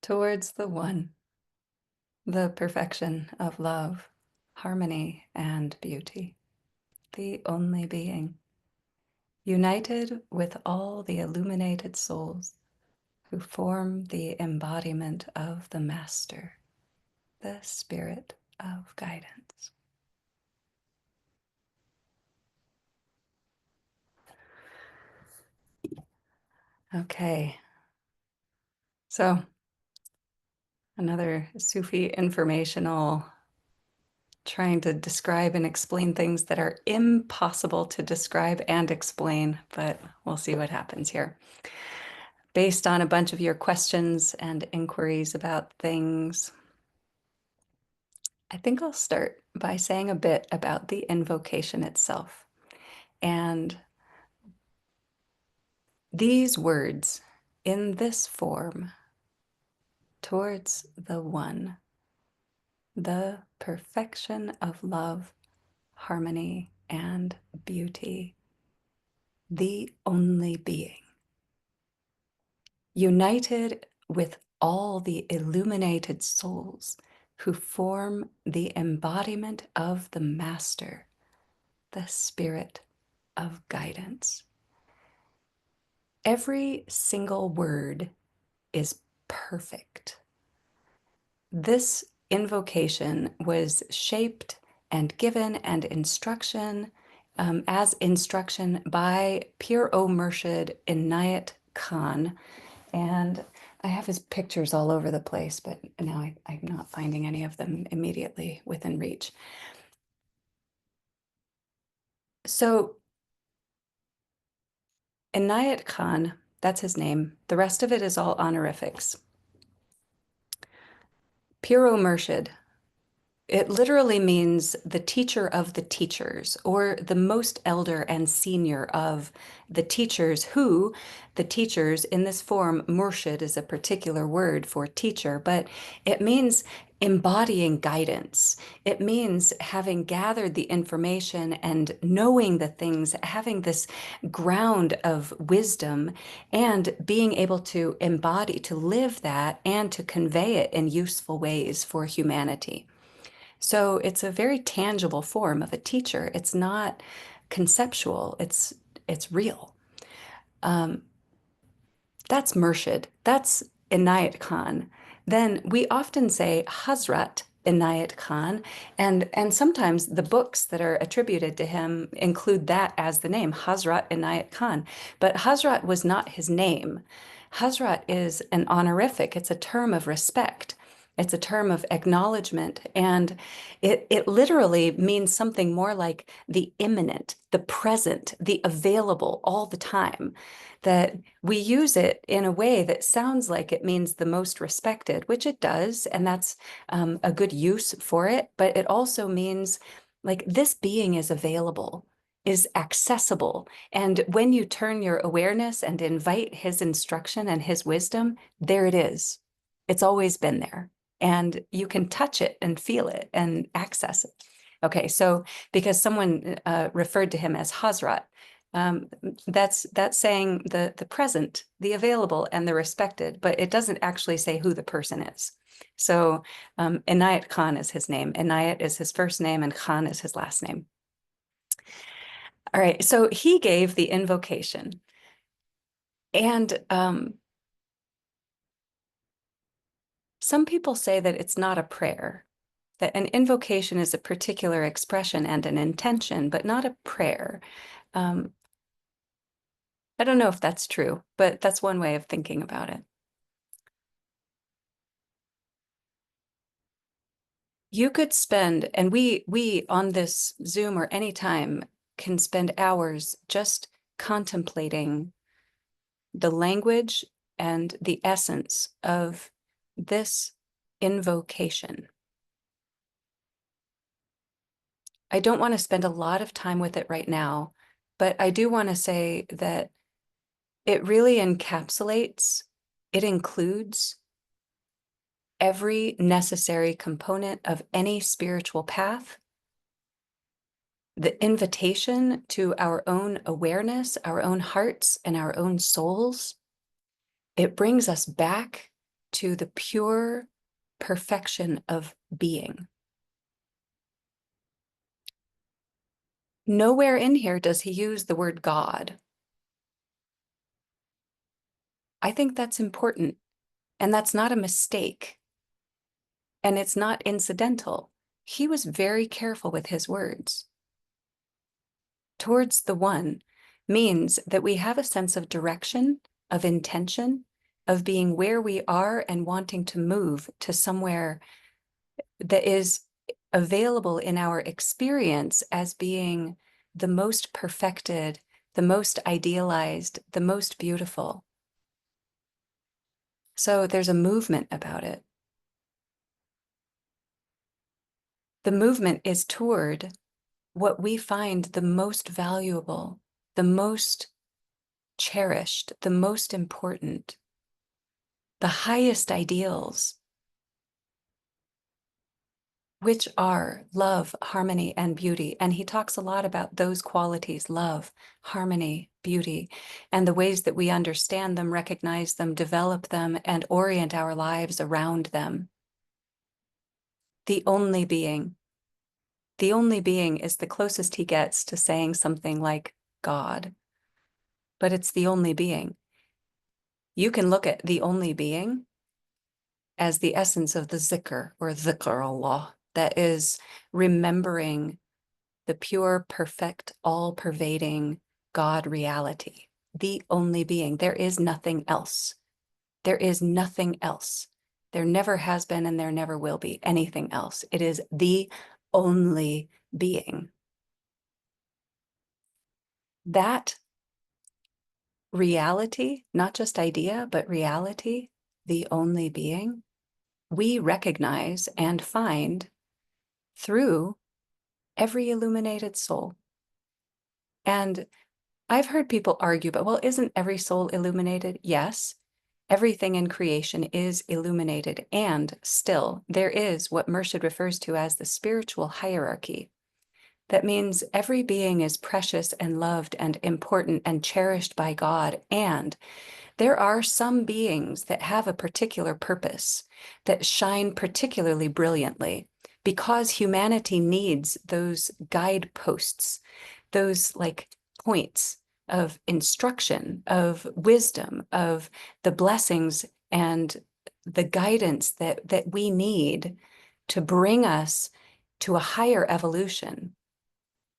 towards the one, the perfection of love, harmony, and beauty, the only being, united with all the illuminated souls who form the embodiment of the Master, the Spirit of guidance. Okay, so another Sufi informational, trying to describe and explain things that are impossible to describe and explain, but we'll see what happens here. Based on a bunch of your questions and inquiries about things, I think I'll start by saying a bit about the invocation itself. And these words in this form, towards the one, the perfection of love, harmony, and beauty, the only being, united with all the illuminated souls who form the embodiment of the Master, the Spirit of guidance. Every single word is perfect. This invocation was shaped and given and instruction as instruction by Pir O Murshid Inayat Khan. And I have his pictures all over the place, but now I'm not finding any of them immediately within reach. So Inayat Khan, that's his name. The rest of it is all honorifics. Pir O Murshid, it literally means the teacher of the teachers, or the most elder and senior of the teachers who, the teachers in this form, murshid is a particular word for teacher, but it means embodying guidance. It means having gathered the information and knowing the things, having this ground of wisdom and being able to embody, to live that and to convey it in useful ways for humanity. So it's a very tangible form of a teacher. It's not conceptual, it's real. That's Murshid. That's Inayat Khan. Then we often say Hazrat Inayat Khan, and sometimes the books that are attributed to him include that as the name, Hazrat Inayat Khan. But Hazrat was not his name. Hazrat is an honorific. It's a term of respect. It's a term of acknowledgement, and it literally means something more like the immanent, the present, the available all the time. That we use it in a way that sounds like it means the most respected, which it does, and that's a good use for it. But it also means like this being is available, is accessible. And when you turn your awareness and invite his instruction and his wisdom, there it is. It's always been there. And you can touch it and feel it and access it. Okay, so because someone referred to him as Hazrat, that's saying the present, the available, and the respected, but it doesn't actually say who the person is. So Inayat Khan is his name. Inayat is his first name, and Khan is his last name. All right, so he gave the invocation. And some people say that it's not a prayer, that an invocation is a particular expression and an intention, but not a prayer. I don't know if that's true, but that's one way of thinking about it. You could spend, and we on this Zoom or anytime can spend hours just contemplating the language and the essence of this invocation. I don't want to spend a lot of time with it right now, but I do want to say that it really encapsulates, it includes every necessary component of any spiritual path, the invitation to our own awareness, our own hearts, and our own souls. It brings us back to the pure perfection of being. Nowhere in here does he use the word God. I think that's important, and that's not a mistake, and it's not incidental. He was very careful with his words. Towards the one means that we have a sense of direction, of intention, of being where we are and wanting to move to somewhere that is available in our experience as being the most perfected, the most idealized, the most beautiful. So there's a movement about it. The movement is toward what we find the most valuable, the most cherished, the most important, the highest ideals, which are love, harmony, and beauty. And he talks a lot about those qualities, love, harmony, beauty, and the ways that we understand them, recognize them, develop them, and orient our lives around them. The only being. The only being is the closest he gets to saying something like God, but it's the only being. You can look at the only being as the essence of the zikr or dhikr Allah, that is remembering the pure, perfect, all-pervading God reality, the only being. There is nothing else. There is nothing else. There never has been and there never will be anything else. It is the only being. That reality, not just idea, but reality, the only being, we recognize and find through every illuminated soul. And I've heard people argue, but well, isn't every soul illuminated? Yes, everything in creation is illuminated, and still there is what Murshid refers to as the spiritual hierarchy. That means every being is precious and loved and important and cherished by God, and there are some beings that have a particular purpose, that shine particularly brilliantly, because humanity needs those guideposts, those like points of instruction, of wisdom, of the blessings and the guidance that we need to bring us to a higher evolution,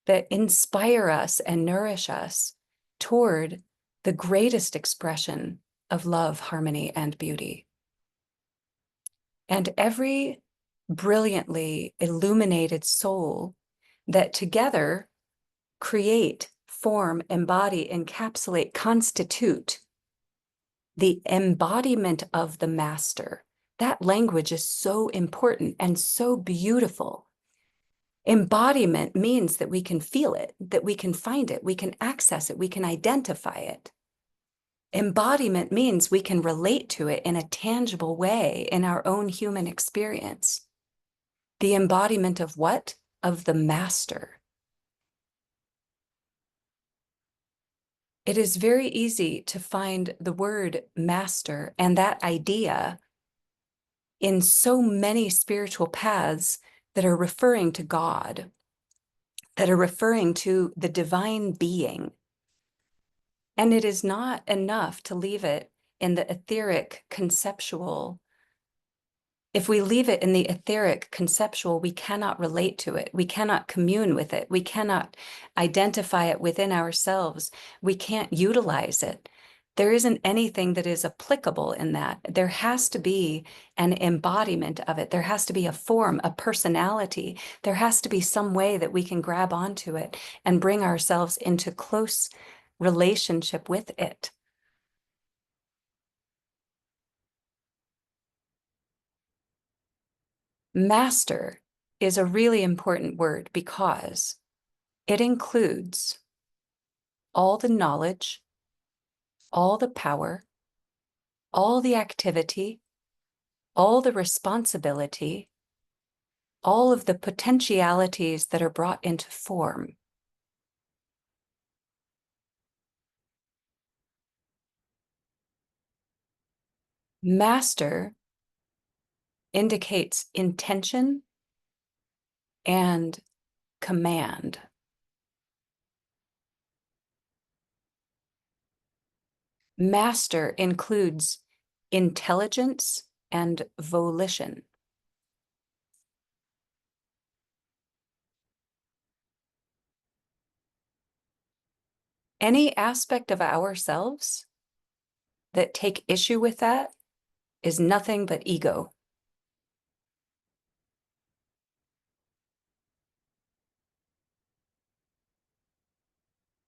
that inspire us and nourish us toward the greatest expression of love, harmony, and beauty. And every brilliantly illuminated soul that together create, form, embody, encapsulate, constitute the embodiment of the master. That language is so important and so beautiful. Embodiment means that we can feel it, that we can find it, we can access it, we can identify it. Embodiment means we can relate to it in a tangible way in our own human experience. The embodiment of what? Of the master. It is very easy to find the word master and that idea in so many spiritual paths that are referring to God, that are referring to the divine being. And it is not enough to leave it in the etheric conceptual. If we leave it in the etheric conceptual, we cannot relate to it. We cannot commune with it. We cannot identify it within ourselves. We can't utilize it. There isn't anything that is applicable in that. There has to be an embodiment of it. There has to be a form, a personality. There has to be some way that we can grab onto it and bring ourselves into close relationship with it. Master is a really important word because it includes all the knowledge, all the power, all the activity, all the responsibility, all of the potentialities that are brought into form. Master indicates intention and command. Master includes intelligence and volition. Any aspect of ourselves that take issue with that is nothing but ego.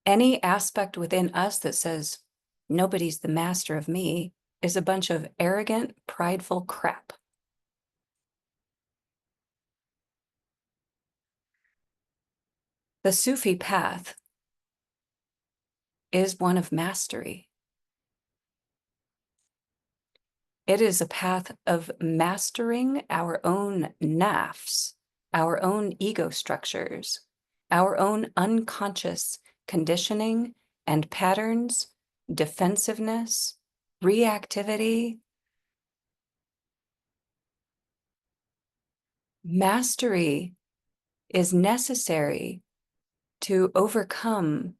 Any aspect within us that says, nobody's the master of me, is a bunch of arrogant, prideful crap. The Sufi path is one of mastery. It is a path of mastering our own nafs, our own ego structures, our own unconscious conditioning and patterns, defensiveness, reactivity. Mastery is necessary to overcome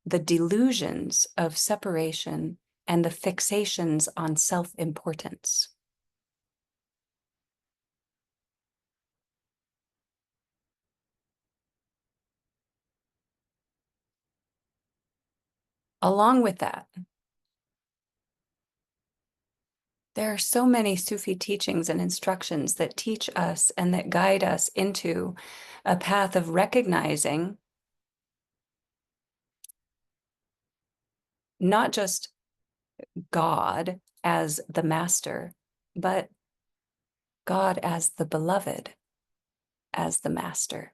the delusions of separation and the fixations on self-importance. Along with that, there are so many Sufi teachings and instructions that teach us and that guide us into a path of recognizing not just God as the master, but God as the beloved, as the master.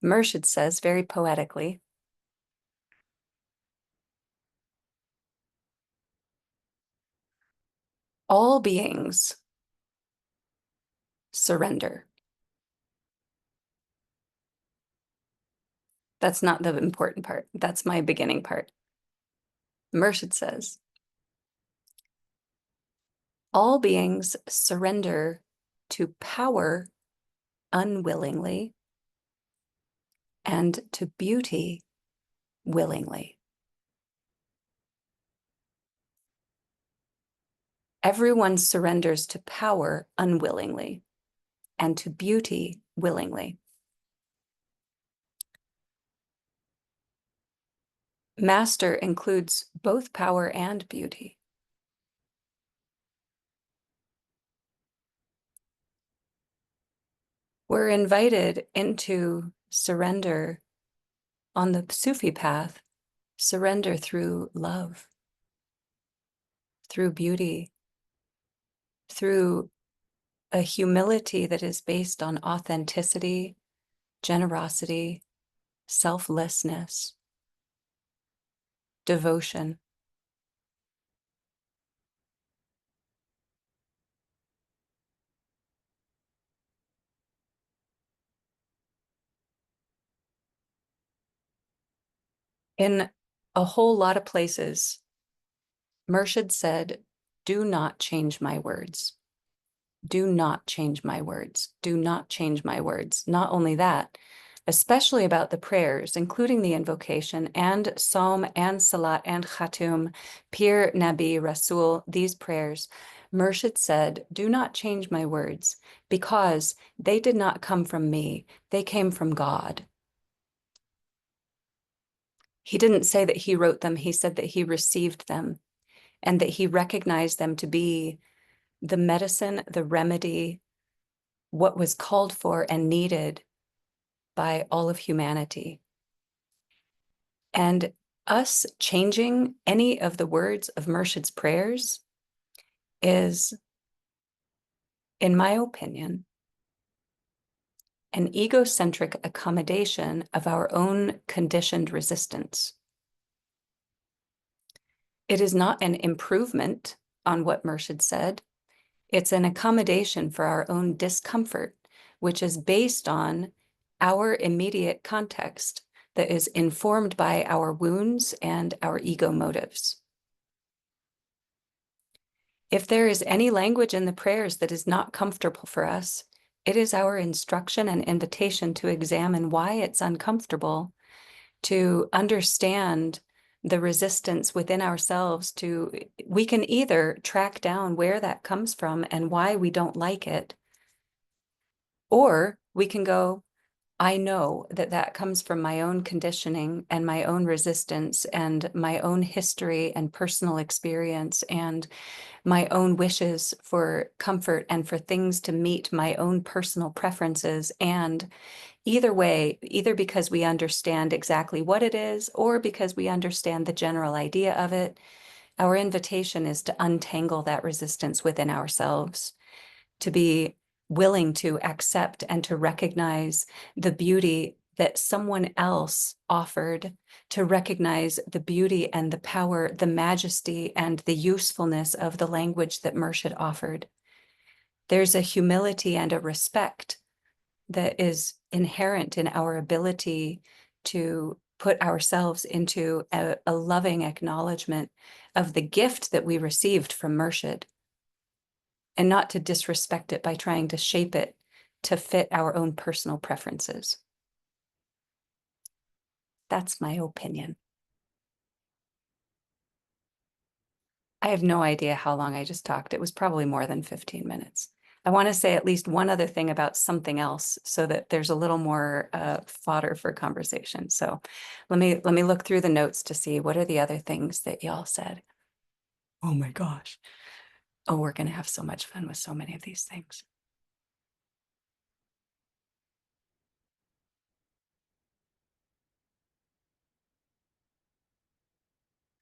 Murshid says very poetically, all beings surrender. That's not the important part. That's my beginning part. Murshid says, all beings surrender to power unwillingly and to beauty willingly. Everyone surrenders to power unwillingly and to beauty willingly. Master includes both power and beauty. We're invited into surrender on the Sufi path, surrender through love, through beauty, through a humility that is based on authenticity, generosity, selflessness, devotion. In a whole lot of places, Murshid said, do not change my words. Do not change my words. Do not change my words. Not only that, especially about the prayers, including the invocation and Psalm and Salat and Khatum, Pir, Nabi, Rasul, these prayers, Murshid said, do not change my words because they did not come from me. They came from God. He didn't say that he wrote them. He said that he received them and that he recognized them to be the medicine, the remedy, what was called for and needed by all of humanity. And us changing any of the words of Murshid's prayers is, in my opinion, an egocentric accommodation of our own conditioned resistance. It is not an improvement on what Murshid said. It's an accommodation for our own discomfort, which is based on our immediate context that is informed by our wounds and our ego motives. If there is any language in the prayers that is not comfortable for us, it is our instruction and invitation to examine why it's uncomfortable, to understand the resistance within ourselves. We can either track down where that comes from and why we don't like it, or we can go, I know that that comes from my own conditioning and my own resistance and my own history and personal experience and my own wishes for comfort and for things to meet my own personal preferences. And either way, either because we understand exactly what it is or because we understand the general idea of it, our invitation is to untangle that resistance within ourselves, to be willing to accept and to recognize the beauty that someone else offered, to recognize the beauty and the power, the majesty and the usefulness of the language that Murshid offered. There's a humility and a respect that is inherent in our ability to put ourselves into a loving acknowledgement of the gift that we received from Murshid, and not to disrespect it by trying to shape it to fit our own personal preferences. That's my opinion. I have no idea how long I just talked. It was probably more than 15 minutes. I want to say at least one other thing about something else so that there's a little more fodder for conversation. So let me look through the notes to see what are the other things that y'all said. Oh my gosh. Oh, we're going to have so much fun with so many of these things.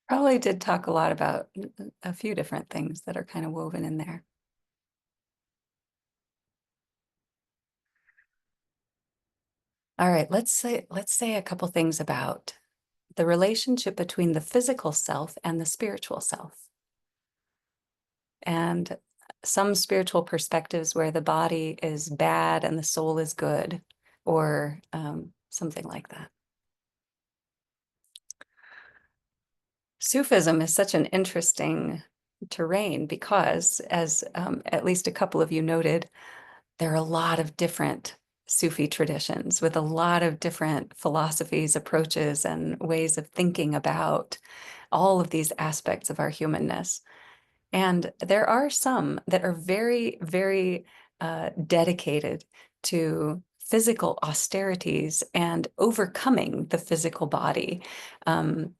Probably did talk a lot about a few different things that are kind of woven in there. All right, let's say a couple things about the relationship between the physical self and the spiritual self. And some spiritual perspectives where the body is bad and the soul is good, or something like that. Sufism is such an interesting terrain because, as at least a couple of you noted, there are a lot of different Sufi traditions with a lot of different philosophies, approaches, and ways of thinking about all of these aspects of our humanness. And there are some that are very, very dedicated to physical austerities and overcoming the physical body,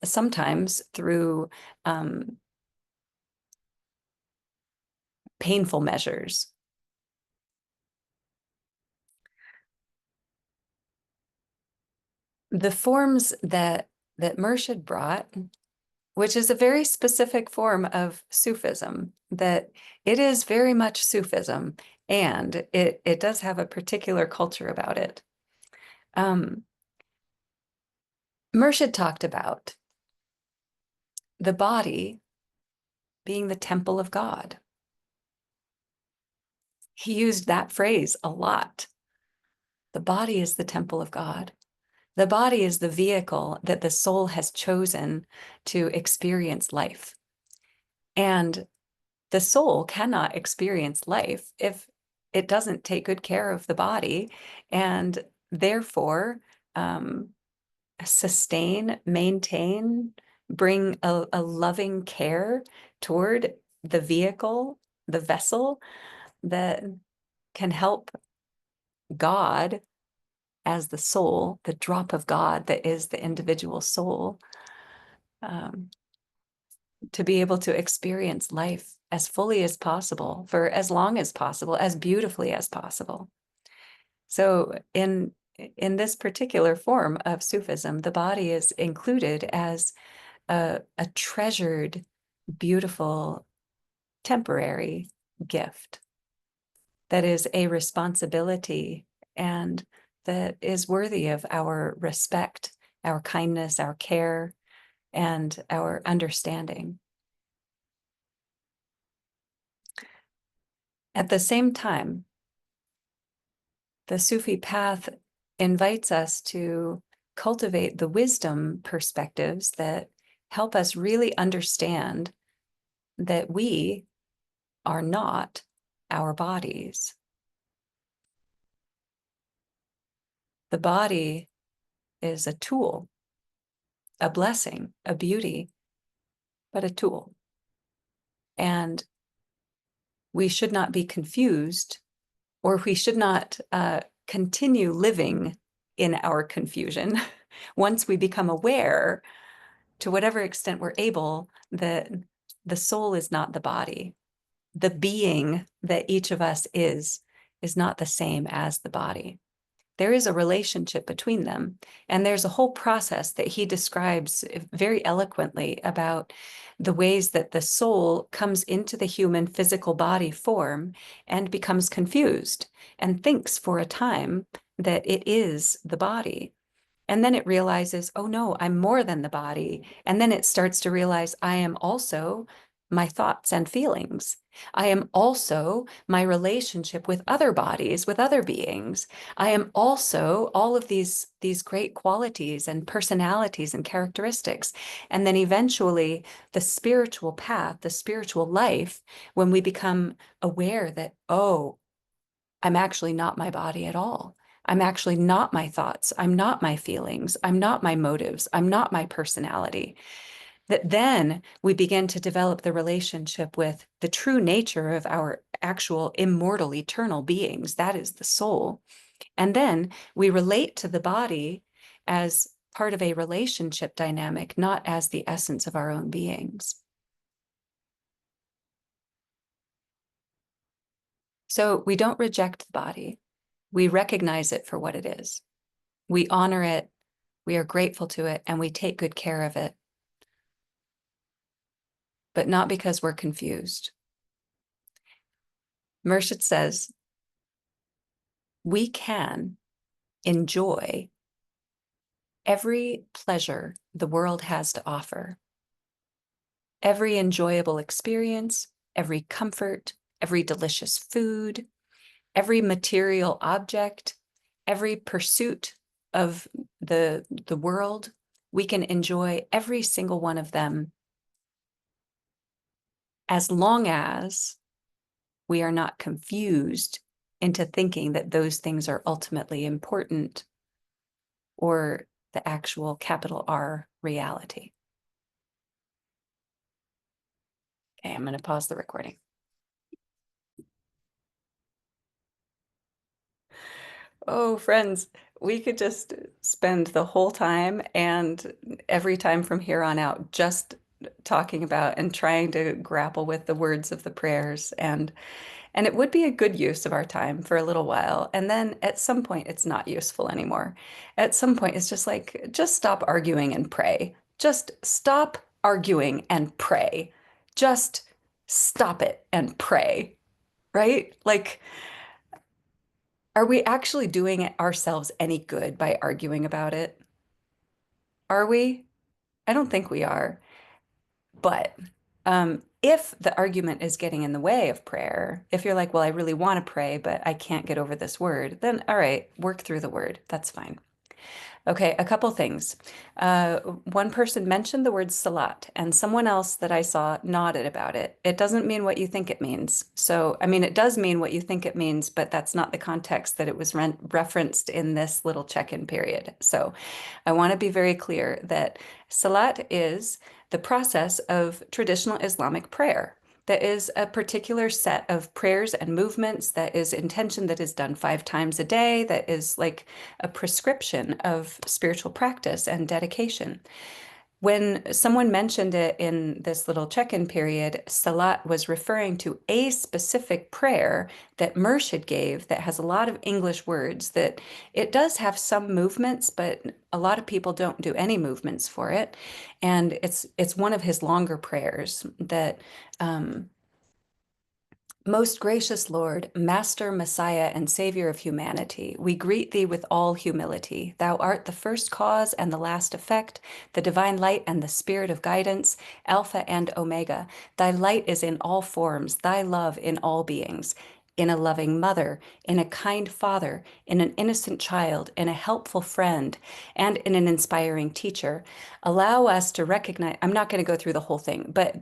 sometimes through painful measures. The forms that Murshid brought, which is a very specific form of Sufism, that it is very much Sufism, and it does have a particular culture about it. Murshid talked about the body being the temple of God. He used that phrase a lot. The body is the temple of God. The body is the vehicle that the soul has chosen to experience life. And the soul cannot experience life if it doesn't take good care of the body, and therefore sustain, maintain, bring a loving care toward the vehicle, the vessel that can help God as the soul, the drop of God that is the individual soul, um, to be able to experience life as fully as possible, for as long as possible, as beautifully as possible. So in this particular form of Sufism, the body is included as a treasured, beautiful, temporary gift that is a responsibility and that is worthy of our respect, our kindness, our care, and our understanding. At the same time, the Sufi path invites us to cultivate the wisdom perspectives that help us really understand that we are not our bodies. The body is a tool, a blessing, a beauty, but a tool. And we should not be confused, or we should not continue living in our confusion once we become aware, to whatever extent we're able, that the soul is not the body. The being that each of us is not the same as the body. There is a relationship between them. And there's a whole process that he describes very eloquently about the ways that the soul comes into the human physical body form and becomes confused and thinks for a time that it is the body. And then it realizes, oh no, I'm more than the body. And then it starts to realize I am also my thoughts and feelings. I am also my relationship with other bodies, with other beings. I am also all of these great qualities and personalities and characteristics. And then eventually the spiritual path, the spiritual life, when we become aware that, oh, I'm actually not my body at all. I'm actually not my thoughts. I'm not my feelings. I'm not my motives. I'm not my personality. That then we begin to develop the relationship with the true nature of our actual immortal, eternal beings. That is the soul. And then we relate to the body as part of a relationship dynamic, not as the essence of our own beings. So we don't reject the body. We recognize it for what it is. We honor it, we are grateful to it, and we take good care of it, but not because we're confused. Mershit says, we can enjoy every pleasure the world has to offer, every enjoyable experience, every comfort, every delicious food, every material object, every pursuit of the world. We can enjoy every single one of them as long as we are not confused into thinking that those things are ultimately important or the actual capital R reality. Okay, I'm going to pause the recording. Oh, friends, we could just spend the whole time and every time from here on out just talking about and trying to grapple with the words of the prayers, and it would be a good use of our time for a little while. And then at some point it's not useful anymore. At some point it's just like, just stop arguing and pray. Just stop arguing and pray. Just stop it and pray, right? Like, are we actually doing ourselves any good by arguing about it? Are we? I don't think we are. But if the argument is getting in the way of prayer, if you're like, well, I really want to pray, but I can't get over this word, then all right, work through the word. That's fine. Okay, a couple things. One person mentioned the word salat, and someone else that I saw nodded about it. It doesn't mean what you think it means. So, I mean, it does mean what you think it means, but that's not the context that it was referenced in this little check-in period. So, I want to be very clear that salat is the process of traditional Islamic prayer. That is a particular set of prayers and movements that is intention that is done 5 times a day, that is like a prescription of spiritual practice and dedication. When someone mentioned it in this little check-in period, Salat was referring to a specific prayer that Murshid gave that has a lot of English words, that it does have some movements, but a lot of people don't do any movements for it. And it's one of his longer prayers that most gracious Lord, Master, Messiah, and Savior of humanity, we greet thee with all humility. Thou art the first cause and the last effect, the divine light and the spirit of guidance, Alpha and Omega. Thy light is in all forms, thy love in all beings. In a loving mother, in a kind father, in an innocent child, in a helpful friend, and in an inspiring teacher. Allow us to recognize, I'm not going to go through the whole thing, but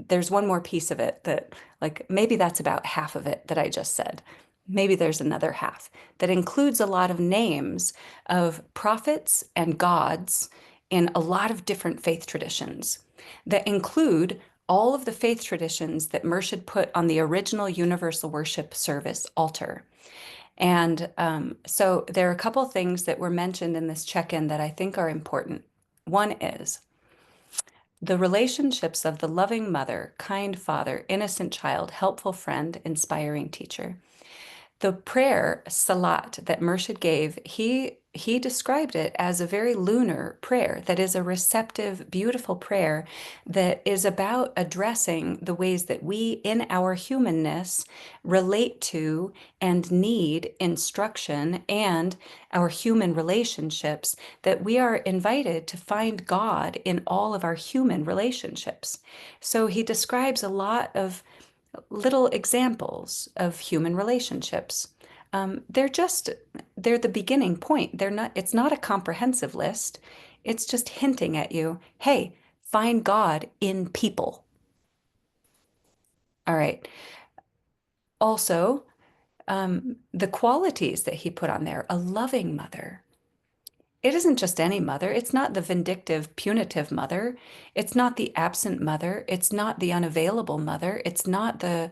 there's one more piece of it that, like, maybe that's about half of it that I just said. Maybe there's another half that includes a lot of names of prophets and gods in a lot of different faith traditions that include all of the faith traditions that Murshid put on the original universal worship service altar. And so there are a couple things that were mentioned in this check-in that I think are important. One is the relationships of the loving mother, kind father, innocent child, helpful friend, inspiring teacher. The prayer Salat that Murshid gave, he described it as a very lunar prayer that is a receptive, beautiful prayer that is about addressing the ways that we, in our humanness, relate to and need instruction and our human relationships, that we are invited to find God in all of our human relationships. So he describes a lot of little examples of human relationships. They're just, they're the beginning point. They're not, it's not a comprehensive list. It's just hinting at you, hey, find God in people. All right. Also, the qualities that he put on there, a loving mother. It isn't just any mother. It's not the vindictive, punitive mother. It's not the absent mother. It's not the unavailable mother. It's not the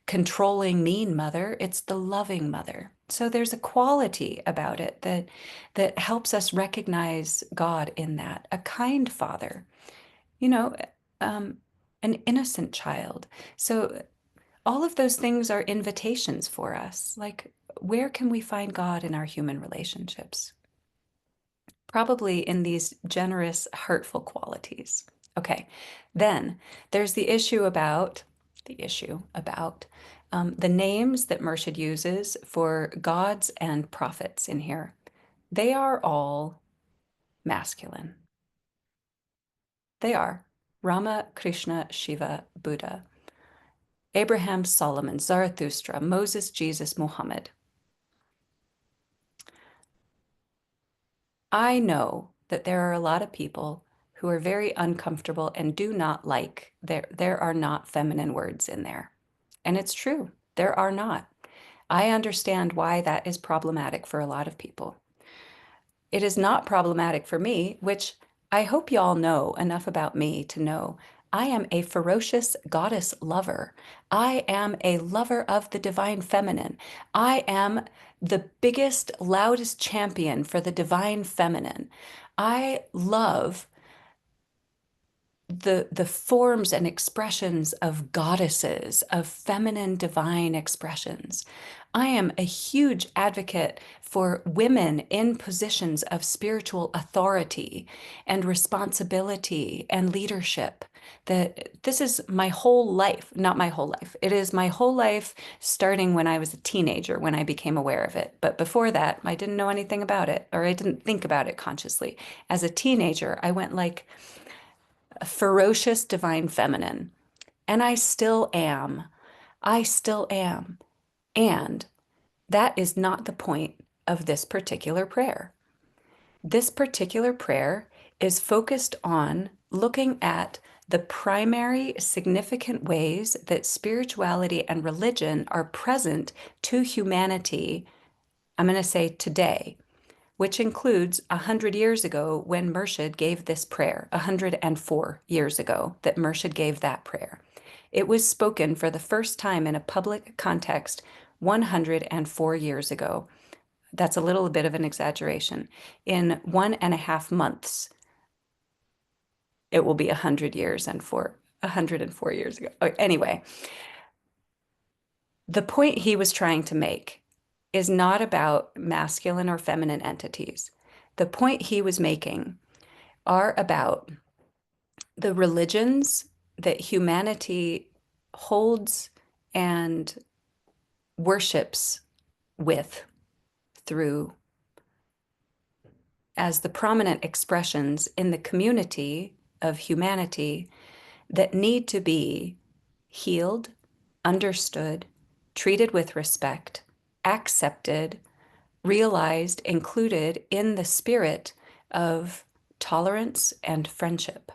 controlling, mean mother. It's the loving mother. So there's a quality about it that helps us recognize God in that. A kind father, you know, um, an innocent child. So all of those things are invitations for us. Like, where can we find God in our human relationships? Probably in these generous, hurtful qualities. Okay, then there's the issue about the names that Murshid uses for gods and prophets in here. They are all masculine. They are Rama, Krishna, Shiva, Buddha, Abraham, Solomon, Zarathustra, Moses, Jesus, Muhammad. I know that there are a lot of people who are very uncomfortable and do not like there are not feminine words in there. And it's true, there are not. I understand why that is problematic for a lot of people. It is not problematic for me, which I hope y'all know enough about me to know I am a ferocious goddess lover. I am a lover of the divine feminine. I am the biggest, loudest champion for the divine feminine. I love the forms and expressions of goddesses, of feminine divine expressions. I am a huge advocate for women in positions of spiritual authority and responsibility and leadership. That this is my whole life, not my whole life. It is my whole life starting when I was a teenager when I became aware of it. But before that, I didn't know anything about it, or I didn't think about it consciously. As a teenager, I went like a ferocious divine feminine. And I still am. I still am. And that is not the point of this particular prayer. This particular prayer is focused on looking at the primary significant ways that spirituality and religion are present to humanity. I'm going to say today, which includes 100 years ago when Murshid gave this prayer, 104 years ago that Murshid gave that prayer. It was spoken for the first time in a public context 104 years ago. That's a little bit of an exaggeration. In 1.5 months, it will be 100 years and 104 years ago. Anyway, the point he was trying to make is not about masculine or feminine entities. The point he was making are about the religions that humanity holds and worships with through as the prominent expressions in the community of humanity that need to be healed, understood, treated with respect, accepted, realized, included in the spirit of tolerance and friendship.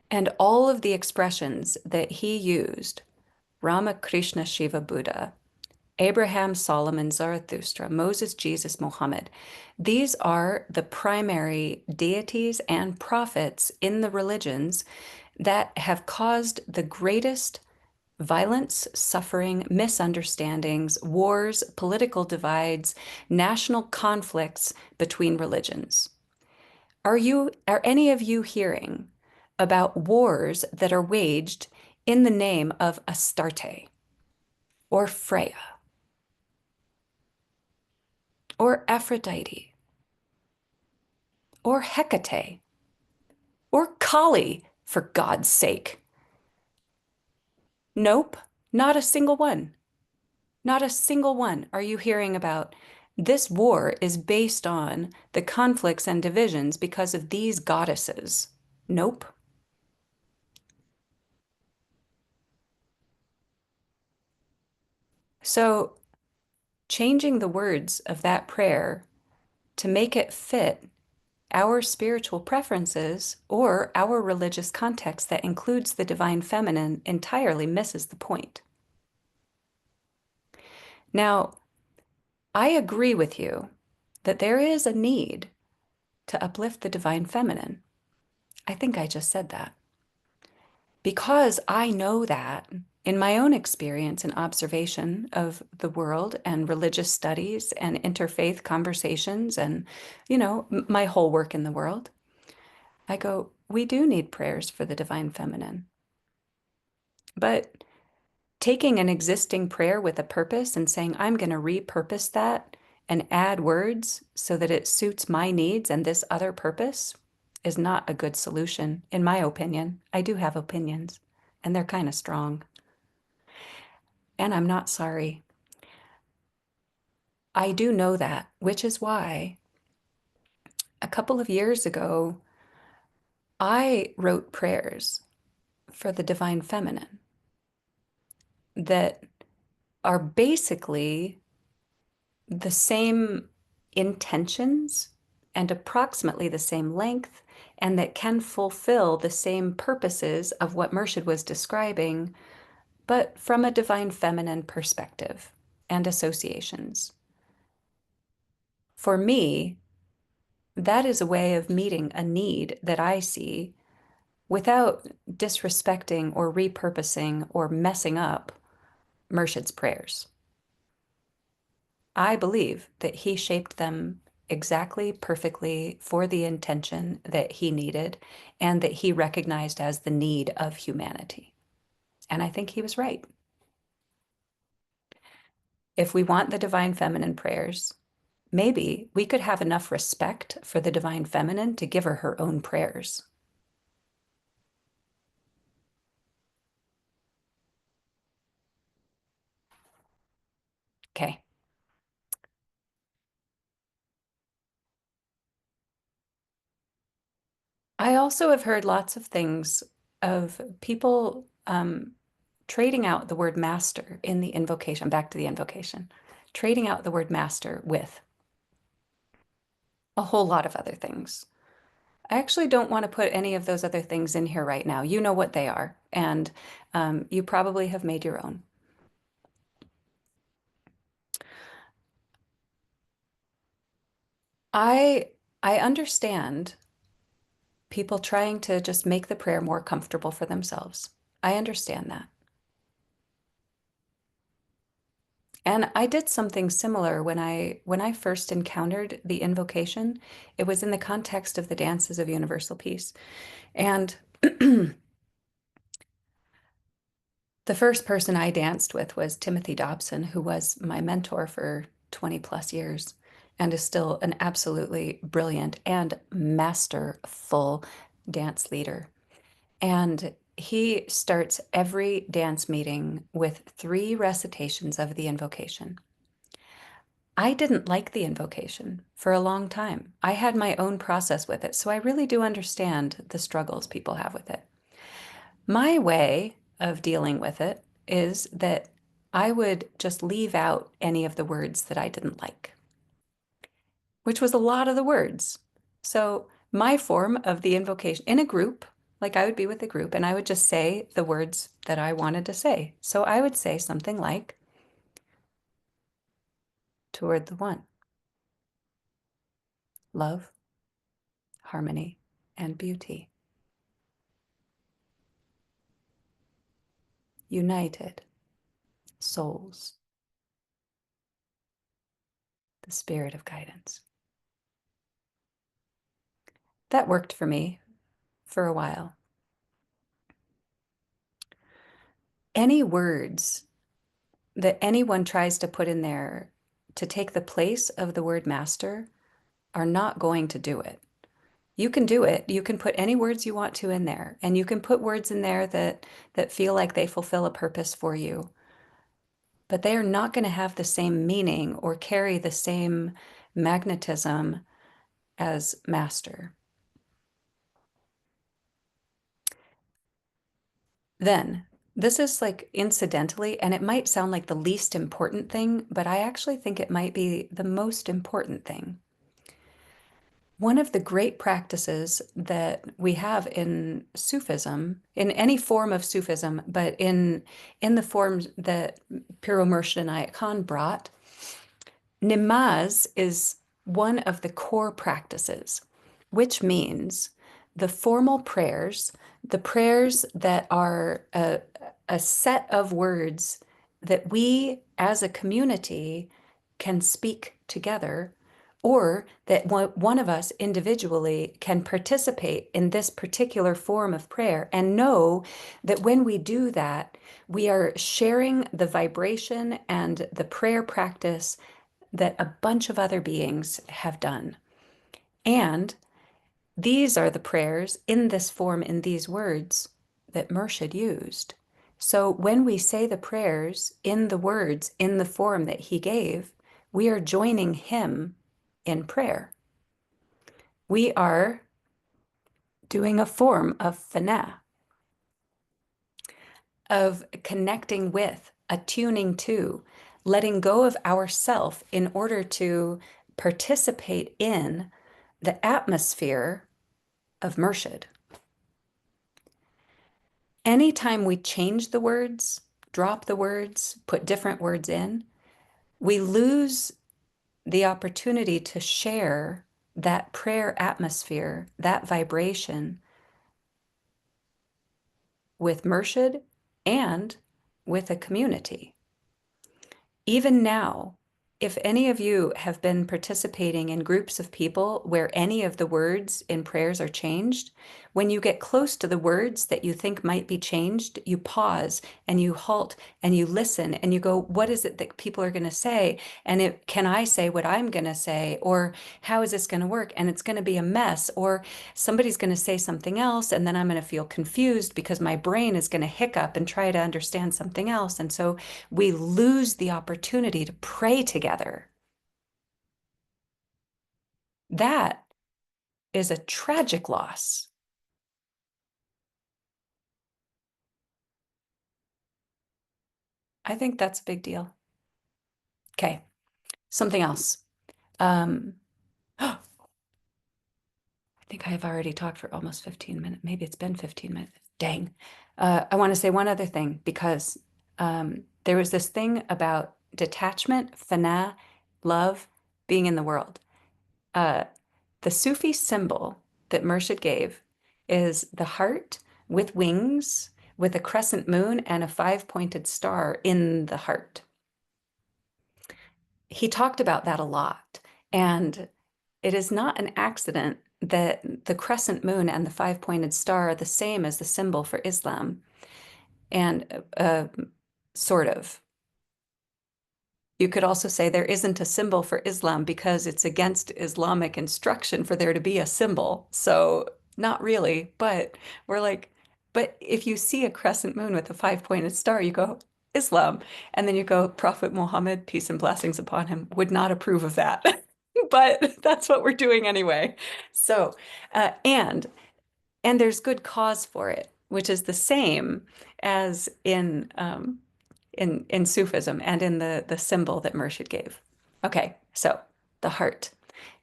And all of the expressions that he used, Rama, Krishna, Shiva, Buddha, Abraham, Solomon, Zarathustra, Moses, Jesus, Muhammad, these are the primary deities and prophets in the religions that have caused the greatest violence, suffering, misunderstandings, wars, political divides, national conflicts between religions. Are any of you hearing about wars that are waged in the name of Astarte or Freya or Aphrodite or Hecate or Kali, for God's sake? Nope, not a single one. Not a single one are you hearing about. This war is based on the conflicts and divisions because of these goddesses. Nope. So, changing the words of that prayer to make it fit our spiritual preferences or our religious context that includes the divine feminine entirely misses the point. Now, I agree with you that there is a need to uplift the divine feminine. I think I just said that because I know that in my own experience and observation of the world and religious studies and interfaith conversations and, my whole work in the world, I go, we do need prayers for the divine feminine. But taking an existing prayer with a purpose and saying, I'm going to repurpose that and add words so that it suits my needs and this other purpose is not a good solution, in my opinion. I do have opinions, and they're kind of strong. And I'm not sorry. I do know that, which is why a couple of years ago, I wrote prayers for the divine feminine that are basically the same intentions and approximately the same length, and that can fulfill the same purposes of what Murshid was describing, but from a divine feminine perspective and associations. For me, that is a way of meeting a need that I see without disrespecting or repurposing or messing up Murshid's prayers. I believe that he shaped them exactly perfectly for the intention that he needed and that he recognized as the need of humanity. And I think he was right. If we want the divine feminine prayers, maybe we could have enough respect for the divine feminine to give her her own prayers. Okay. I also have heard lots of things of people trading out the word master in the invocation, back to the invocation, trading out the word master with a whole lot of other things. I actually don't want to put any of those other things in here right now. You know what they are, and you probably have made your own. I I understand people trying to just make the prayer more comfortable for themselves. I understand that. And I did something similar when I first encountered the invocation. It was in the context of the dances of universal peace. And the first person I danced with was Timothy Dobson, who was my mentor for 20 plus years and is still an absolutely brilliant and masterful dance leader. And he starts every dance meeting with 3 recitations of the invocation. I didn't like the invocation for a long time. I had my own process with it, so I really do understand the struggles people have with it. My way of dealing with it is that I would just leave out any of the words that I didn't like, which was a lot of the words. So my form of the invocation in a group, Like I would be with a group and I would just say the words that I wanted to say. So I would say something like, toward the one, love, harmony, and beauty, united souls, the spirit of guidance. That worked for me for a while. Any words that anyone tries to put in there to take the place of the word master are not going to do it. You can do it. You can put any words you want to in there, and you can put words in there that feel like they fulfill a purpose for you, but they are not going to have the same meaning or carry the same magnetism as master. Then, this is like incidentally, and it might sound like the least important thing, but I actually think it might be the most important thing. One of the great practices that we have in Sufism, in any form of Sufism, but in the forms that Pir Murshid Inayat Khan brought, Nimaz is one of the core practices, which means the formal prayers, the prayers that are a set of words that we as a community can speak together, or that one of us individually can participate in this particular form of prayer and know that when we do that, we are sharing the vibration and the prayer practice that a bunch of other beings have done. And these are the prayers in this form, in these words that Murshid used. So when we say the prayers in the words, in the form that he gave, we are joining him in prayer. We are doing a form of fana, of connecting with, attuning to, letting go of ourself in order to participate in the atmosphere of Murshid. Anytime we change the words, drop the words, put different words in, we lose the opportunity to share that prayer atmosphere, that vibration with Murshid and with a community. Even now, if any of you have been participating in groups of people where any of the words in prayers are changed, when you get close to the words that you think might be changed, you pause and you halt and you listen and you go, what is it that people are going to say? And can I say what I'm going to say? Or how is this going to work? And it's going to be a mess. Or somebody's going to say something else, and then I'm going to feel confused because my brain is going to hiccup and try to understand something else. And so we lose the opportunity to pray together. That is a tragic loss. I think that's a big deal. Okay, something else. I think I have already talked for almost 15 minutes. Maybe it's been 15 minutes. Dang. I want to say one other thing because there was this thing about detachment, fana, love, being in the world. Uh, the Sufi symbol that Murshid gave is the heart with wings, with a crescent moon and a five-pointed star in the heart. He talked about that a lot. And it is not an accident that the crescent moon and the five-pointed star are the same as the symbol for Islam. And sort of. You could also say there isn't a symbol for Islam because it's against Islamic instruction for there to be a symbol. So not really, but we're like, but if you see a crescent moon with a five-pointed star, you go, Islam. And then you go, Prophet Muhammad, peace and blessings upon him, would not approve of that. But that's what we're doing anyway. So, and there's good cause for it, which is the same as in Sufism and in the symbol that Murshid gave. Okay, so the heart.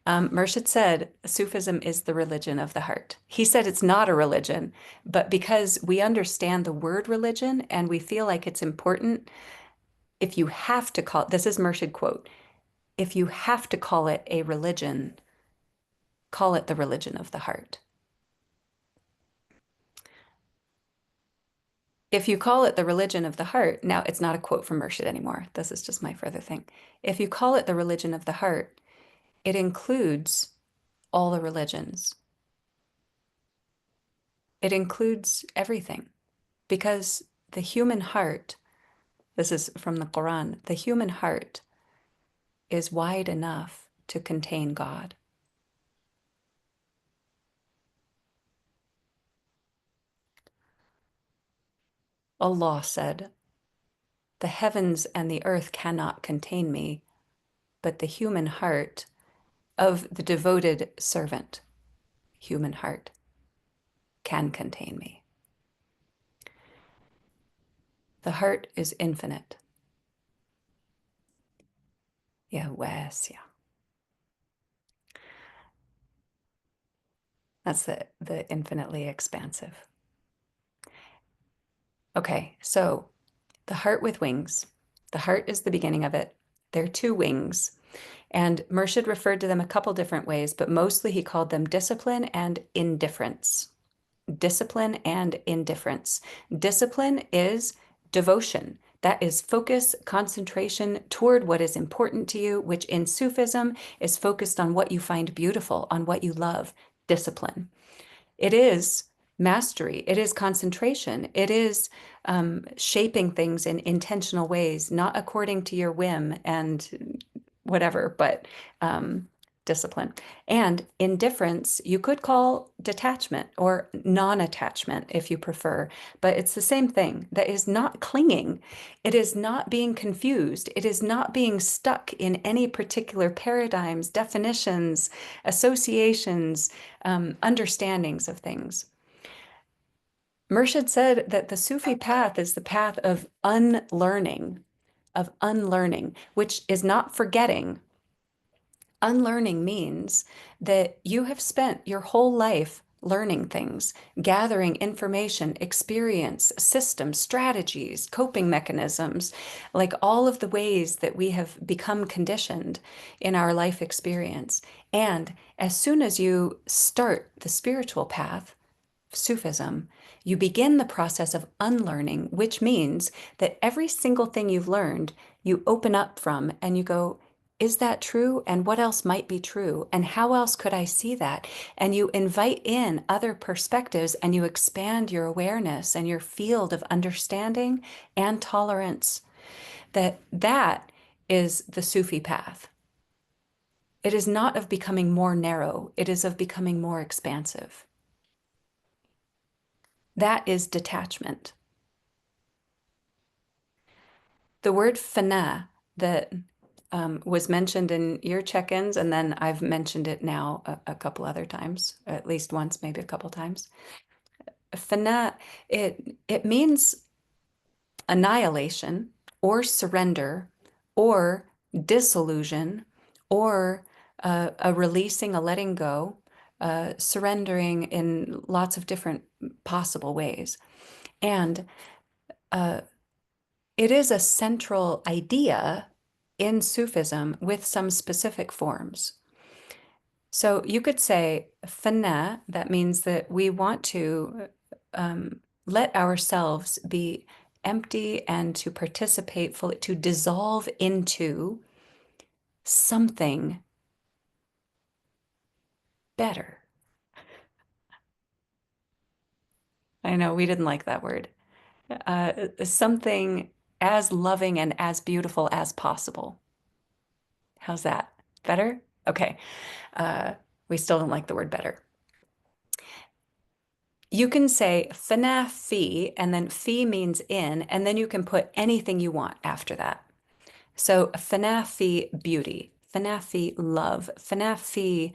Murshid said Sufism is the religion of the heart. He said it's not a religion, but because we understand the word religion and we feel like it's important, if you have to call, this is Murshid quote, if you have to call it a religion, call it the religion of the heart. If you call it the religion of the heart, now it's not a quote from Murshid anymore. This is just my further thing. If you call it the religion of the heart, it includes all the religions. It includes everything because the human heart, this is from the Quran, the human heart is wide enough to contain God. Allah said, the heavens and the earth cannot contain me, but the human heart of the devoted servant, human heart, can contain me. The heart is infinite. Yeah, واسع. That's the infinitely expansive. Okay, so the heart with wings. The heart is the beginning of it. There are two wings. And Murshid referred to them a couple different ways, but mostly he called them discipline and indifference. Discipline and indifference. Discipline is devotion. That is focus, concentration toward what is important to you, which in Sufism is focused on what you find beautiful, on what you love. Discipline. It is mastery. It is concentration. It is shaping things in intentional ways, not according to your whim and whatever, but discipline. And indifference, you could call detachment or non-attachment if you prefer, but it's the same thing. That is not clinging. It is not being confused. It is not being stuck in any particular paradigms, definitions, associations, understandings of things. Murshid said that the Sufi path is the path of unlearning, which is not forgetting. Unlearning means that you have spent your whole life learning things, gathering information, experience, systems, strategies, coping mechanisms, like all of the ways that we have become conditioned in our life experience. And as soon as you start the spiritual path, Sufism, you begin the process of unlearning, which means that every single thing you've learned, you open up from and you go, is that true? And what else might be true? And how else could I see that? And you invite in other perspectives and you expand your awareness and your field of understanding and tolerance. That is the Sufi path. It is not of becoming more narrow, it is of becoming more expansive. That is detachment. The word fana that was mentioned in your check-ins, and then I've mentioned it now a couple other times, at least once, maybe a couple times. Fana, it means annihilation or surrender or disillusion or a releasing, a letting go, surrendering in lots of different possible ways. And it is a central idea in Sufism with some specific forms. So you could say fana, that means that we want to let ourselves be empty and to participate fully, to dissolve into something better. I know we didn't like that word. Something as loving and as beautiful as possible. How's that? Better? Okay. Uh, we still don't like the word better. You can say fana fi, and then fi means in, and then you can put anything you want after that. So fana fi beauty, Fanafi love, Fanafi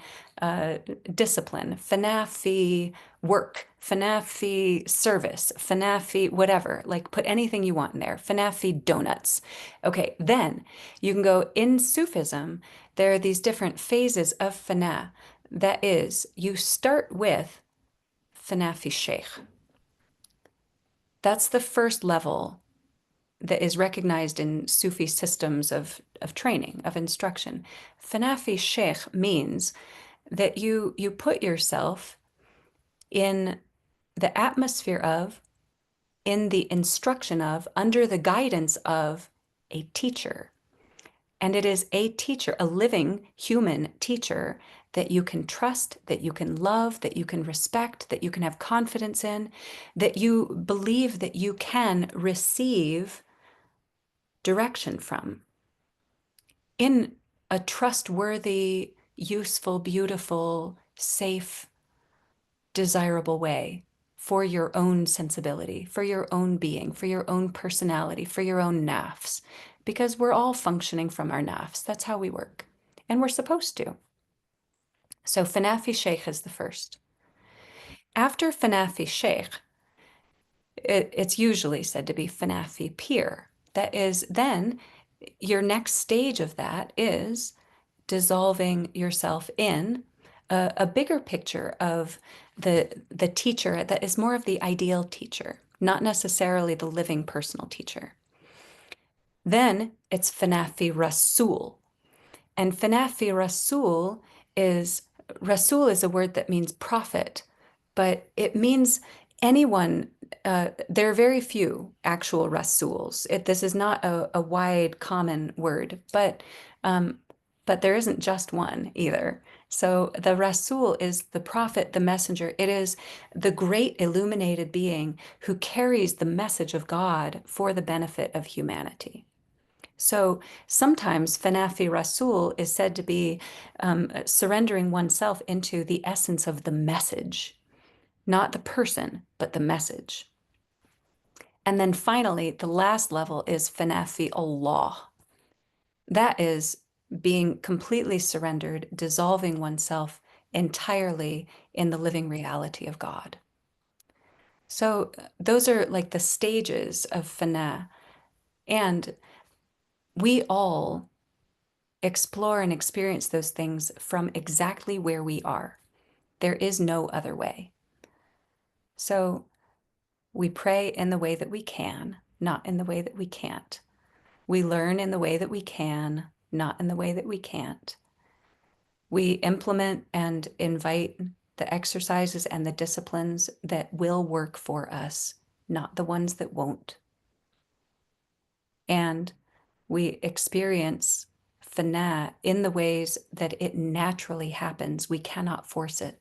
discipline, Fanafi work, Fanafi service, Fanafi whatever. Like put anything you want in there. Fanafi donuts. Okay, then you can go in Sufism. There are these different phases of Fana. That is, you start with Fanafi Sheikh. That's the first level that is recognized in Sufi systems of training, of instruction. Fanafi Sheikh means that you put yourself in the atmosphere of, in the instruction of, under the guidance of a teacher. And it is a teacher, a living human teacher that you can trust, that you can love, that you can respect, that you can have confidence in, that you believe that you can receive direction from in a trustworthy, useful, beautiful, safe, desirable way for your own sensibility, for your own being, for your own personality, for your own nafs. Because we're all functioning from our nafs. That's how we work. And we're supposed to. So Fanafi Sheikh is the first. After Fanafi Sheikh, it's usually said to be Fanafi Pir. That is, then your next stage of that is dissolving yourself in a bigger picture of the teacher that is more of the ideal teacher, not necessarily the living personal teacher. Then it's Fanafi Rasul. And Fanafi is Rasul is a word that means prophet, but it means anyone. There are very few actual Rasuls. This is not a wide common word, um, but there isn't just one either. So the Rasul is the prophet, the messenger. It is the great illuminated being who carries the message of God for the benefit of humanity. So sometimes Fanafi Rasul is said to be surrendering oneself into the essence of the message, not the person, but the message. And then finally, the last level is Fanafi Allah. That is being completely surrendered, dissolving oneself entirely in the living reality of God. So those are like the stages of Fana. And we all explore and experience those things from exactly where we are. There is no other way. So we pray in the way that we can, not in the way that we can't. We learn in the way that we can, not in the way that we can't. We implement and invite the exercises and the disciplines that will work for us, not the ones that won't. And we experience fana in the ways that it naturally happens. We cannot force it.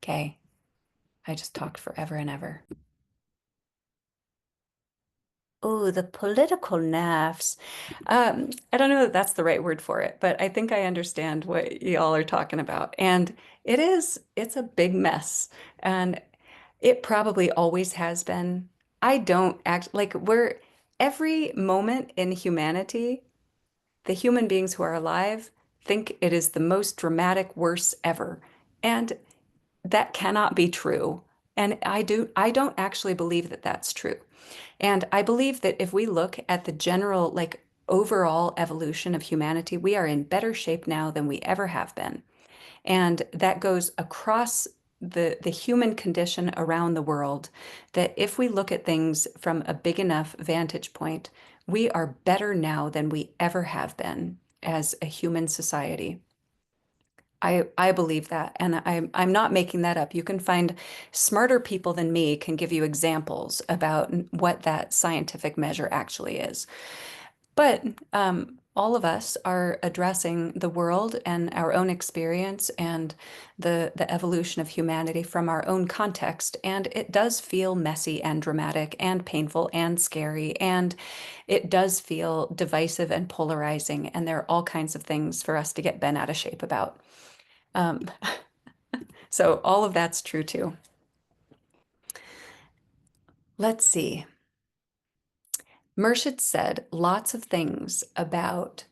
Okay, I just talked forever and ever. Oh, the political naffs. I don't know that that's the right word for it, but I think I understand what y'all are talking about. And it's a big mess. And it probably always has been. I don't act like every moment in humanity, the human beings who are alive think it is the most dramatic, worst ever. And that cannot be true. And I don't actually believe that that's true. And I believe that if we look at the general, like overall evolution of humanity, we are in better shape now than we ever have been. And that goes across the human condition around the world, that if we look at things from a big enough vantage point, we are better now than we ever have been as a human society. I believe that, and I'm not making that up. You can find smarter people than me can give you examples about what that scientific measure actually is. But all of us are addressing the world and our own experience and the evolution of humanity from our own context, and it does feel messy and dramatic and painful and scary, and it does feel divisive and polarizing, and there are all kinds of things for us to get bent out of shape about. Um, so all of that's true too. Let's see. Murshid said lots of things about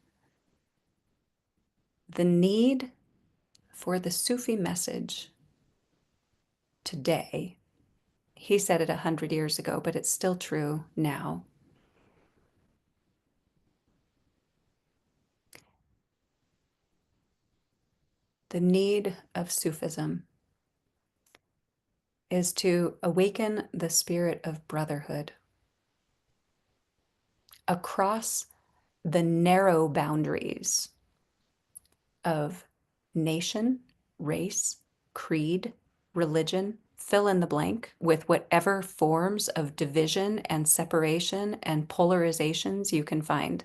the need for the Sufi message today. He said it 100 years ago, but it's still true now. The need of Sufism is to awaken the spirit of brotherhood across the narrow boundaries of nation, race, creed, religion, fill in the blank with whatever forms of division and separation and polarizations you can find,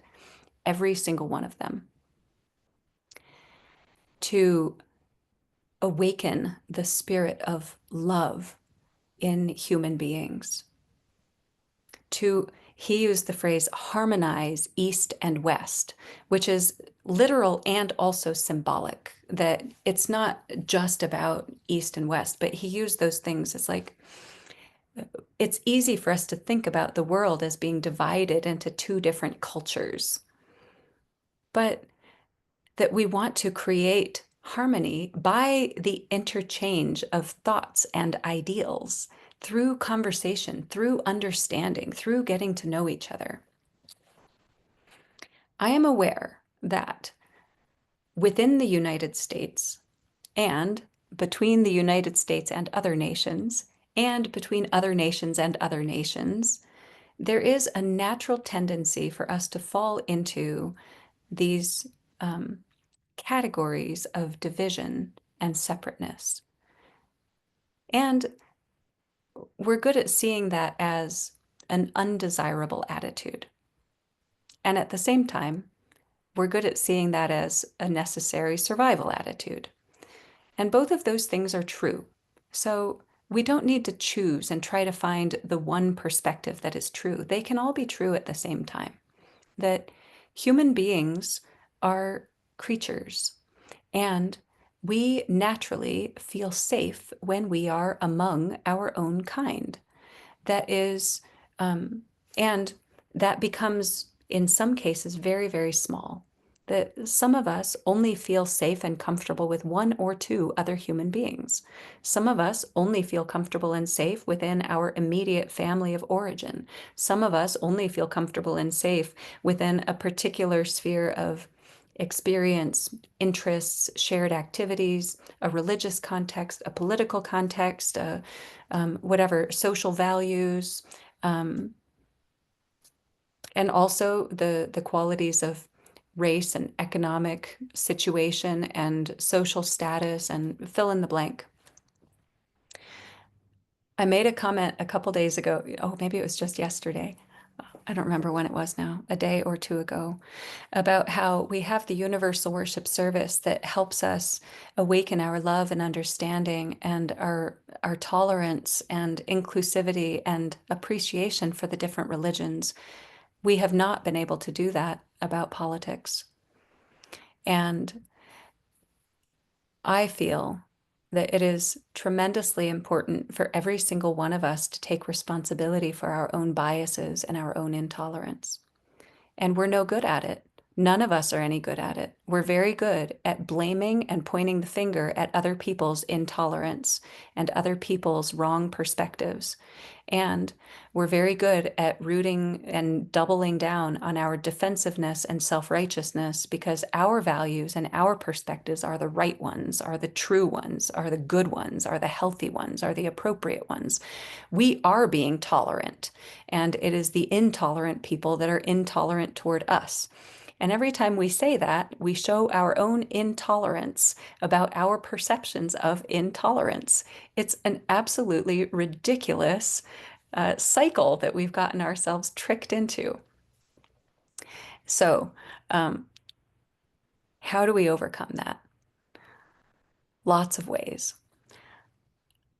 every single one of them, to awaken the spirit of love in human beings. He used the phrase harmonize East and West, which is literal and also symbolic, that it's not just about East and West, but he used those things. It's like, it's easy for us to think about the world as being divided into two different cultures, but that we want to create harmony by the interchange of thoughts and ideals through conversation, through understanding, through getting to know each other. I am aware that within the United States and between the United States and other nations, and between other nations and other nations, there is a natural tendency for us to fall into these categories of division and separateness. And we're good at seeing that as an undesirable attitude. And at the same time, we're good at seeing that as a necessary survival attitude. And both of those things are true. So we don't need to choose and try to find the one perspective that is true. They can all be true at the same time. That human beings are creatures, and we naturally feel safe when we are among our own kind. That is, and that becomes, in some cases, very, very small. That some of us only feel safe and comfortable with one or two other human beings. Some of us only feel comfortable and safe within our immediate family of origin. Some of us only feel comfortable and safe within a particular sphere of experience, interests, shared activities, a religious context, a political context, whatever, social values, and also the qualities of race and economic situation and social status and fill in the blank. I made a comment a couple days ago, oh, maybe it was just yesterday. I don't remember when it was now, a day or two ago, about how we have the universal worship service that helps us awaken our love and understanding and our tolerance and inclusivity and appreciation for the different religions. We have not been able to do that about politics. And I feel that it is tremendously important for every single one of us to take responsibility for our own biases and our own intolerance. And we're no good at it. None of us are any good at it. We're very good at blaming and pointing the finger at other people's intolerance and other people's wrong perspectives. And we're very good at rooting and doubling down on our defensiveness and self-righteousness because our values and our perspectives are the right ones, are the true ones, are the good ones, are the healthy ones, are the appropriate ones. We are being tolerant, and it is the intolerant people that are intolerant toward us. And every time we say that, we show our own intolerance about our perceptions of intolerance. It's an absolutely ridiculous cycle that we've gotten ourselves tricked into. So, how do we overcome that? Lots of ways.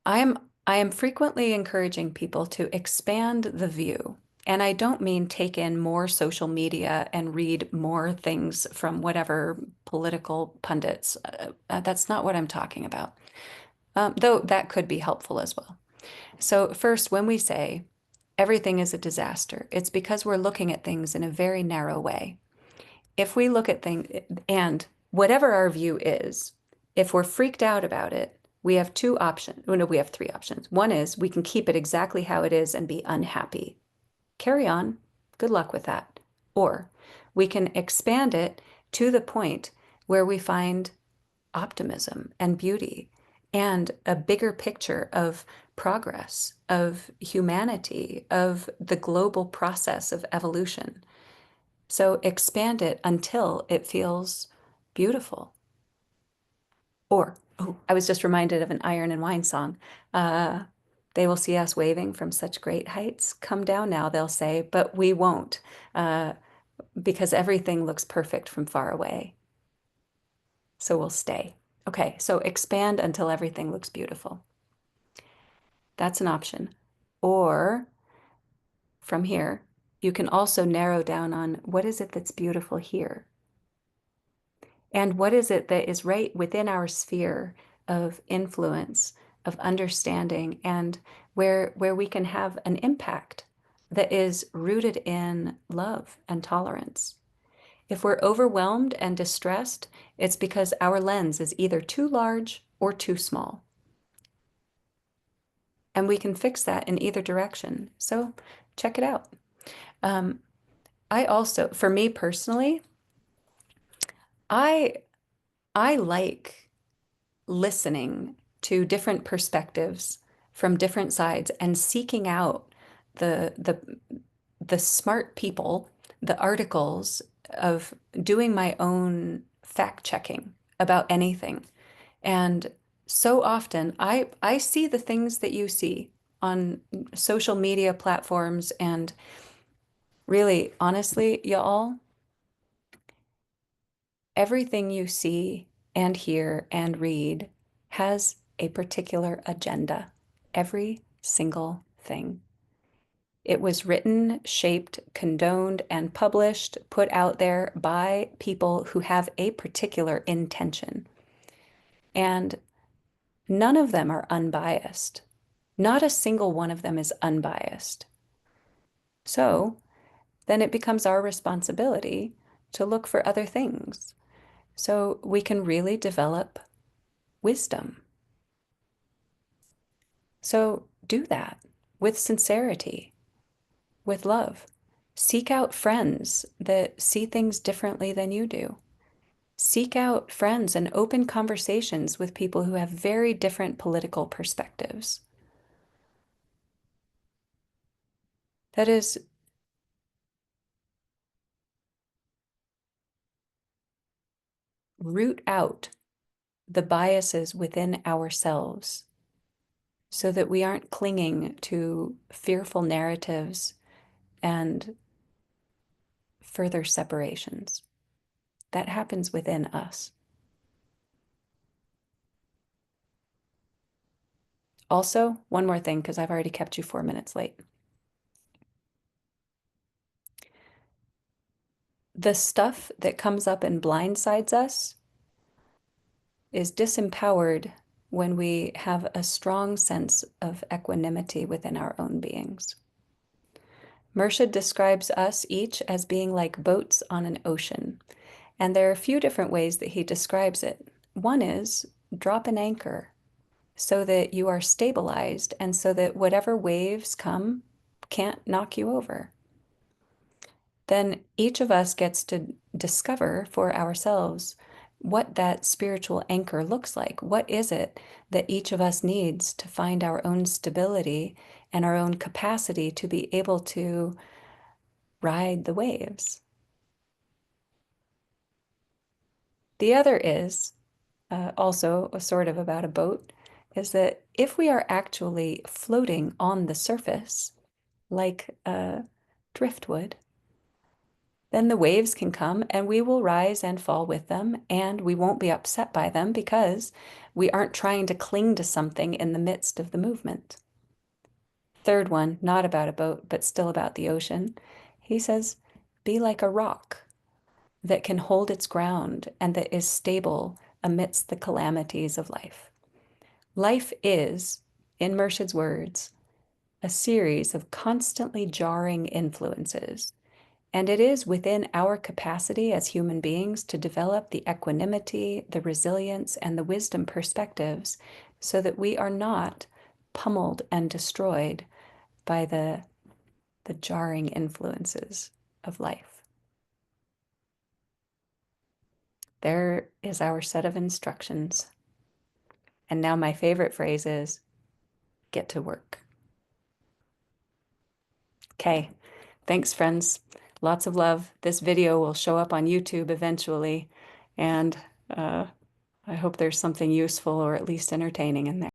I am frequently encouraging people to expand the view. And I don't mean take in more social media and read more things from whatever political pundits. That's not what I'm talking about, though that could be helpful as well. So first, when we say everything is a disaster. It's because we're looking at things in a very narrow way. If we look at things, and whatever our view is, if we're freaked out about it, we have two options. Oh, no, we have three options. One is we can keep it exactly how it is and be unhappy. Carry on. Good luck with that. Or we can expand it to the point where we find optimism and beauty and a bigger picture of progress, of humanity, of the global process of evolution. So expand it until it feels beautiful. Or, oh, I was just reminded of an Iron and Wine song. Uh, they will see us waving from such great heights. Come down now, they'll say, but we won't, uh, because everything looks perfect from far away. So we'll stay. Okay, so expand until everything looks beautiful. That's an option. Or from here, you can also narrow down on what is it that's beautiful here? And what is it that is right within our sphere of influence, of understanding, and where we can have an impact that is rooted in love and tolerance? If we're overwhelmed and distressed, it's because our lens is either too large or too small. And we can fix that in either direction. So check it out. Um, I also, for me personally, I I like listening to different perspectives from different sides and seeking out the the smart people, the articles of doing my own fact checking about anything. And so often I see the things that you see on social media platforms and really honestly, y'all, everything you see and hear and read has a particular agenda. Every single thing. It was written, shaped, condoned, and published, put out there by people who have a particular intention. And none of them are unbiased. Not a single one of them is unbiased. So then it becomes our responsibility to look for other things so we can really develop wisdom. So do that with sincerity, with love. Seek out friends that see things differently than you do. Seek out friends and open conversations with people who have very different political perspectives. That is, root out the biases within ourselves so that we aren't clinging to fearful narratives and further separations. That happens within us. Also, one more thing, because I've already kept you 4 minutes late. The stuff that comes up and blindsides us is disempowered when we have a strong sense of equanimity within our own beings. Murshid describes us each as being like boats on an ocean, and there are a few different ways that he describes it. One is drop an anchor so that you are stabilized and so that whatever waves come can't knock you over. Then each of us gets to discover for ourselves what that spiritual anchor looks like. What is it that each of us needs to find our own stability and our own capacity to be able to ride the waves? The other is also a sort of about a boat, is that if we are actually floating on the surface like driftwood, then the waves can come and we will rise and fall with them, and we won't be upset by them because we aren't trying to cling to something in the midst of the movement. Third one, not about a boat, but still about the ocean. He says, be like a rock that can hold its ground and that is stable amidst the calamities of life. Life is, in Murshid's words, a series of constantly jarring influences. And it is within our capacity as human beings to develop the equanimity, the resilience, and the wisdom perspectives so that we are not pummeled and destroyed by the jarring influences of life. There is our set of instructions. And now my favorite phrase is get to work. Okay, thanks, friends. Lots of love. This video will show up on YouTube eventually, and I hope there's something useful or at least entertaining in there.